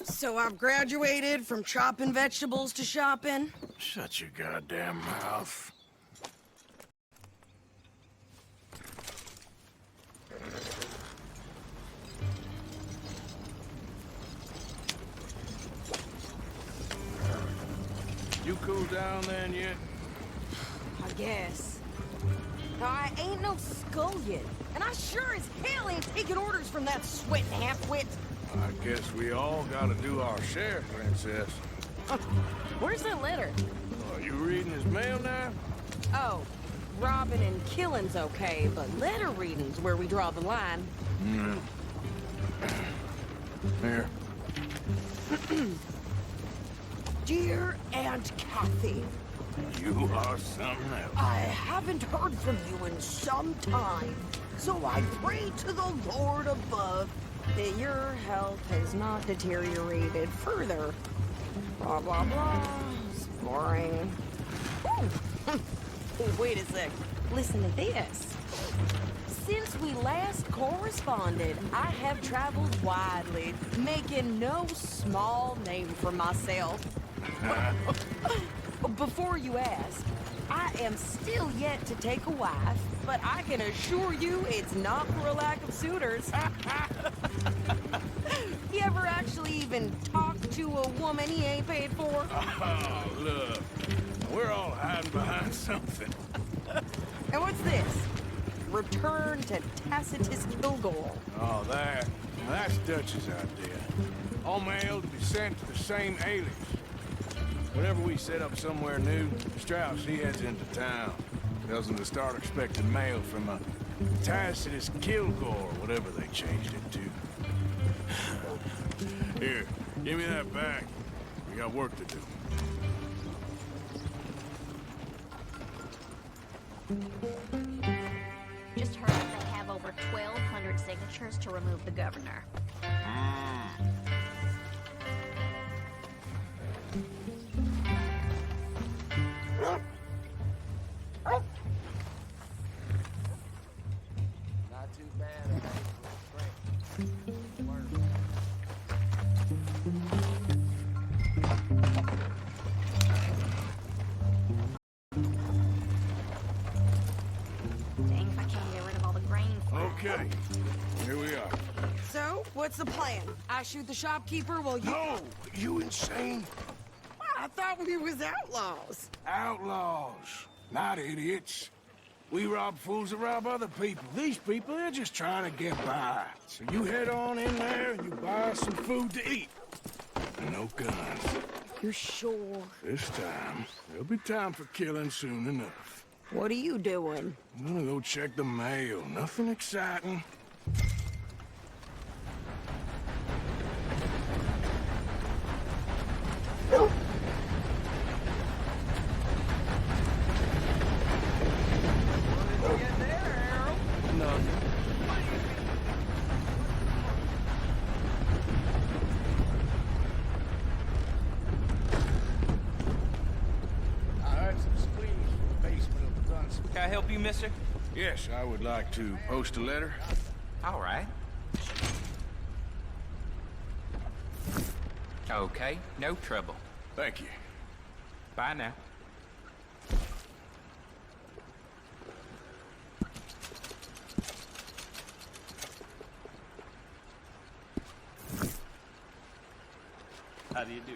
So I've graduated from chopping vegetables to shopping? Shut your goddamn mouth. You cooled down then yet? I guess. I ain't no scullion, And I sure as hell ain't taking orders from that sweating half-wit. I guess we all gotta do our share, Princess. Where's that letter? Are you reading his mail now? Oh, robbing and killing's okay, but letter reading's where we draw the line. Here. Dear Aunt Kathy, You are something else. I haven't heard from you in some time, so I pray to the Lord above that your health has not deteriorated further. Blah, blah, blah. It's boring. Ooh. Wait a sec. Listen to this. Since we last corresponded, I have traveled widely, making no small name for myself. Before you ask, I am still yet to take a wife, but I can assure you it's not for a lack of suitors. You ever actually even talk to a woman he ain't paid for? Oh, look. We're all hiding behind something. And what's this? Return to Tacitus Kilgore. Oh, that's Dutch's idea. All mail to be sent to the same alias. Whenever we set up somewhere new, Strauss, he heads into town. Tells them to start expecting mail from a Tacitus Kilgore, whatever they changed it to. Here, give me that back. We got work to do. Just heard they have over 1,200 signatures to remove the governor. Not too bad. Dang if I can't get rid of all the grain. Okay, here we are. So, what's the plan? I shoot the shopkeeper while you... No! You insane? I thought we was outlaws. Outlaws, not idiots. We rob fools that rob other people. These people, they're just trying to get by. So you head on in there and you buy us some food to eat. No guns. You're sure? This time, there'll be time for killing soon enough. What are you doing? I'm gonna go check the mail. Nothing exciting. Can I help you, mister? Yes, I would like to post a letter. All right. Okay, no trouble. Thank you. Bye now. How do you do?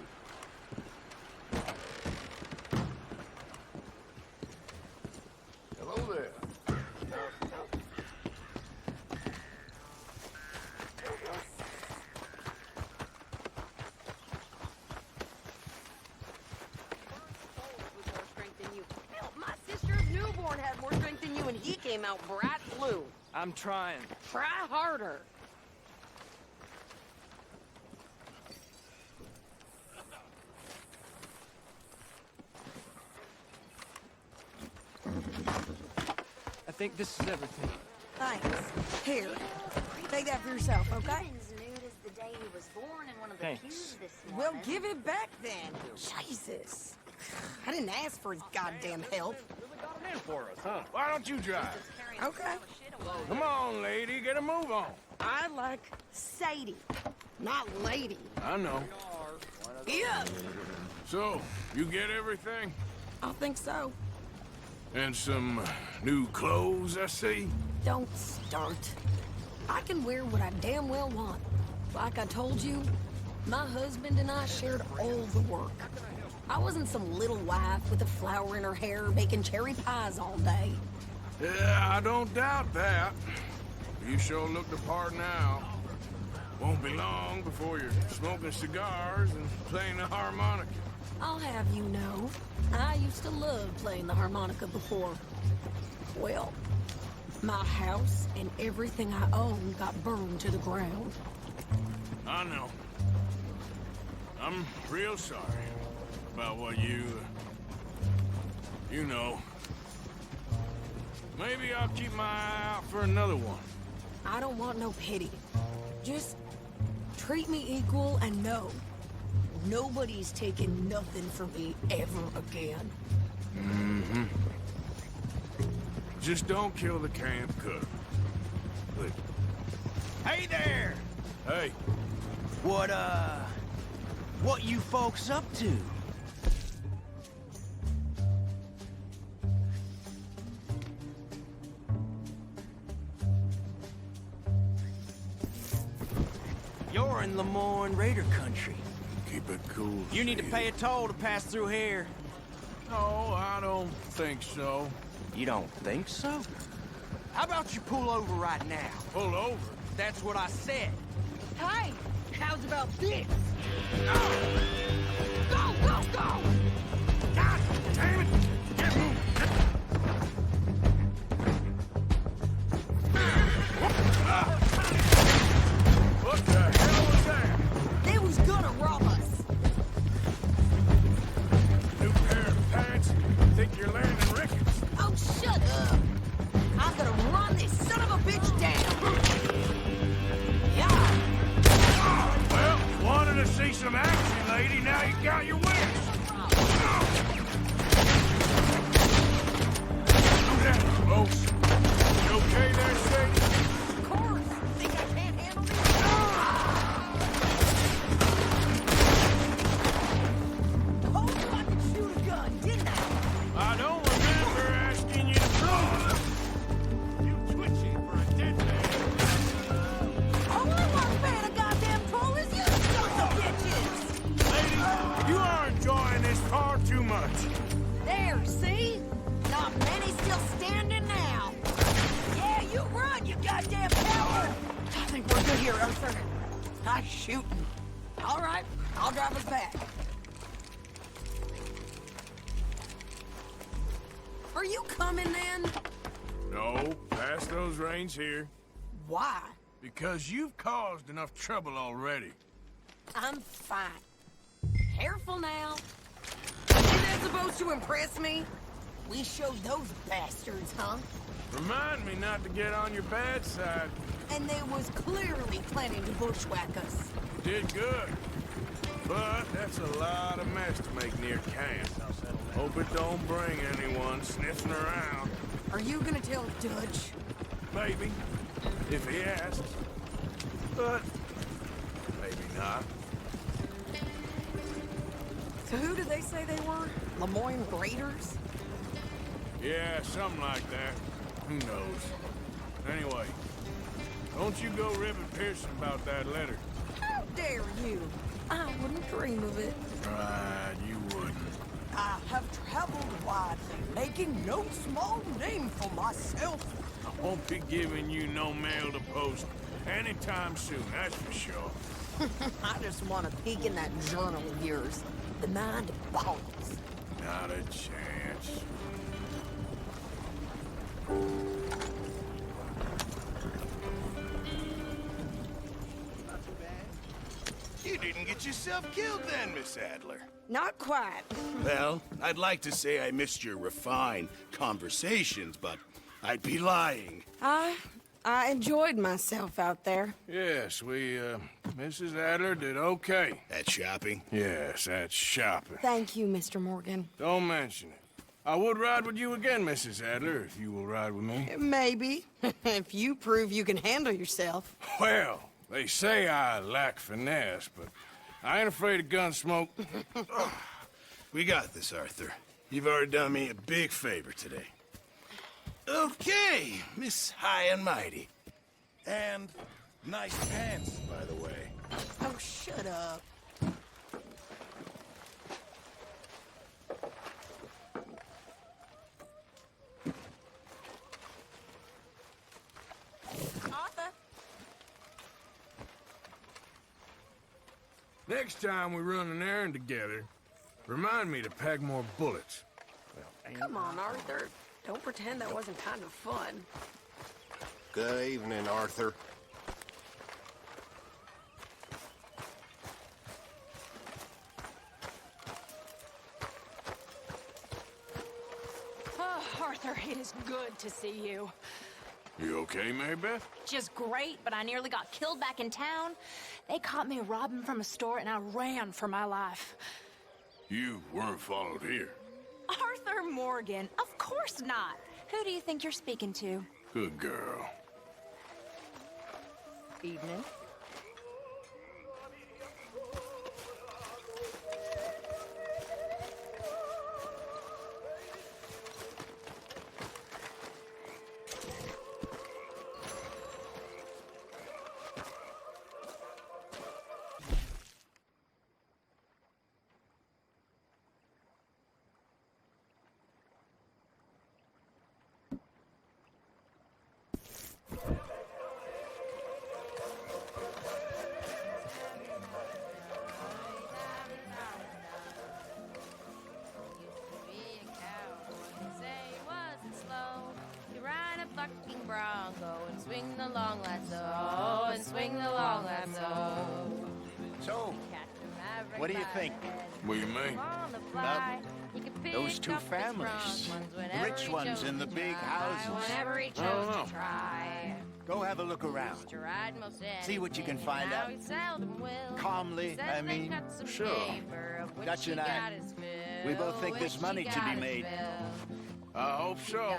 Hello there. Hell, my sister's newborn had more strength than you, and he came out bright blue. I'm trying. Try harder. I think this is everything. Thanks. Here, take that for yourself, okay? As nude as the day he was born in one of the Thanks. pews this Well, morning. give it back then. Jesus. I didn't ask for his goddamn help. In for us, huh? Why don't you drive? Okay. Come on, lady, get a move on. I like Sadie, not lady. I know. Yeah. So, you get everything? I think so. And some new clothes, I see? Don't start. I can wear what I damn well want. Like I told you, my husband and I shared all the work. I wasn't some little wife with a flower in her hair baking cherry pies all day. Yeah, I don't doubt that. You sure look the part now. Won't be long before you're smoking cigars and playing the harmonica. I'll have you know, I used to love playing the harmonica before. Well, my house and everything I own got burned to the ground. I know. I'm real sorry about what you know. Maybe I'll keep my eye out for another one. I don't want no pity. Just treat me equal and know nobody's taking nothing from me ever again. Mm-hmm. Just don't kill the camp cook. Please. Hey there! Hey. What you folks up to? You're in Lemoyne Raider country. Keep it cool. You need to pay a toll to pass through here. No, I don't think so. You don't think so? How about you pull over right now? Pull over? That's what I said. Hey, how's about this? Go, go, go! God damn it! Get moving! What the hell was that? They was gonna rob us. New pair of pants? Think you're landing rickets? Oh, shut up. I'm gonna run this son of a bitch down. Yeah. Well, wanted to see some action, lady. Now you got your wish. Do that, folks. You okay there, Sadie? Of course. Think I can't handle this? Told you I could shoot a gun, didn't I? I don't remember asking you to prove. You twitchy for a dead man. All I want paying a goddamn toll is you sons of bitches. Lady, you are enjoying this far too much. There, see? Not many still standing now. Yeah, you run, you goddamn coward! I think we're good here, Arthur. I'm shooting. All right, I'll drive us back. Are you coming, then? No, pass those reins here. Why? Because you've caused enough trouble already. I'm fine. Careful now. Isn't that supposed to impress me? We showed those bastards, huh? Remind me not to get on your bad side. And they was clearly planning to bushwhack us. Did good. But that's a lot of mess to make near camp. Hope it don't bring anyone sniffing around. Are you gonna tell Dutch? Maybe. If he asks. But maybe not. So who did they say they were? Lemoyne Raiders? Yeah, something like that. Who knows? Anyway, don't you go ribbing Pearson about that letter. How dare you? I wouldn't dream of it. Right, you wouldn't. I have traveled widely, making no small name for myself. I won't be giving you no mail to post anytime soon, that's for sure. I just want to peek in that journal of yours. The mind boggles. Not a chance. You didn't get yourself killed then, Miss Adler. Not quite. Well, I'd like to say I missed your refined conversations, but I'd be lying. I enjoyed myself out there. Yes, Mrs. Adler did okay. At shopping? Yes, that's shopping. Thank you, Mr. Morgan. Don't mention it. I would ride with you again, Mrs. Adler, if you will ride with me. Maybe. If you prove you can handle yourself. Well, they say I lack finesse, but I ain't afraid of gun smoke. We got this, Arthur. You've already done me a big favor today. Okay, Miss High and Mighty. And nice pants, by the way. Oh, shut up. Arthur! Next time we run an errand together, remind me to pack more bullets. Come on, Arthur. Don't pretend that wasn't kind of fun. Good evening, Arthur. Oh, Arthur, it is good to see you. You okay, Mary Beth? Just great, but I nearly got killed back in town. They caught me robbing from a store, and I ran for my life. You weren't followed here. Arthur Morgan, of course not. Who do you think you're speaking to? Good girl. Evening. Bronco and swing the long lasso and swing the long lasso. So, what do you think? What do you mean? About those two families, the rich ones in the big houses. I don't know. Go have a look around. See what you can find out. Calmly, I mean. Sure. Dutch and I, we both think there's money to be made. I hope so.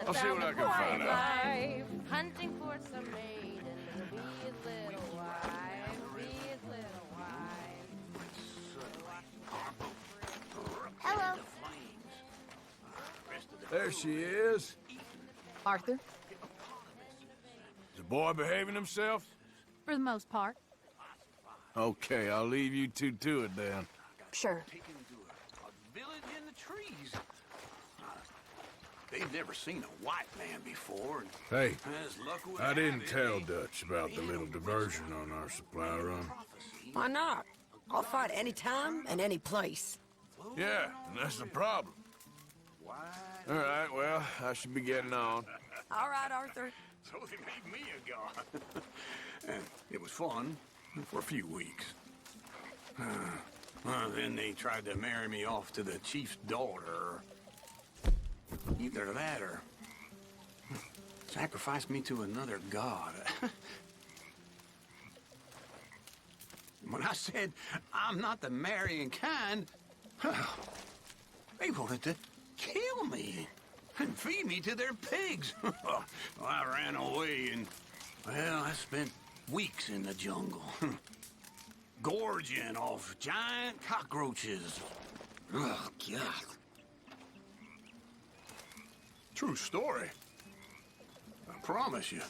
I'll see what I can find out. Hunting for some maiden, be his little wife, be his little wife. Hello. There she is. Arthur, Is the boy behaving himself? for the most part. Okay, I'll leave you two to it then. Sure. Village in the trees. They've never seen a white man before. Hey, As luck would I have didn't it, tell Dutch about the little diversion on our supply run. Why not? I'll fight any time and any place. Yeah, and that's the problem. All right, well, I should be getting on. All right, Arthur. So they made me a god. And it was fun for a few weeks. Then they tried to marry me off to the chief's daughter. Either that or sacrifice me to another god. When I said I'm not the marrying kind, they wanted to kill me and feed me to their pigs. Well, I ran away and, well, I spent weeks in the jungle, gorging off giant cockroaches. Oh, God. True story. I promise you.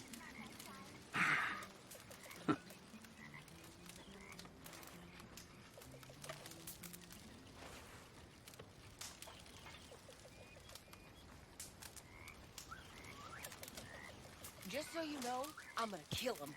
Just so you know, I'm gonna kill him.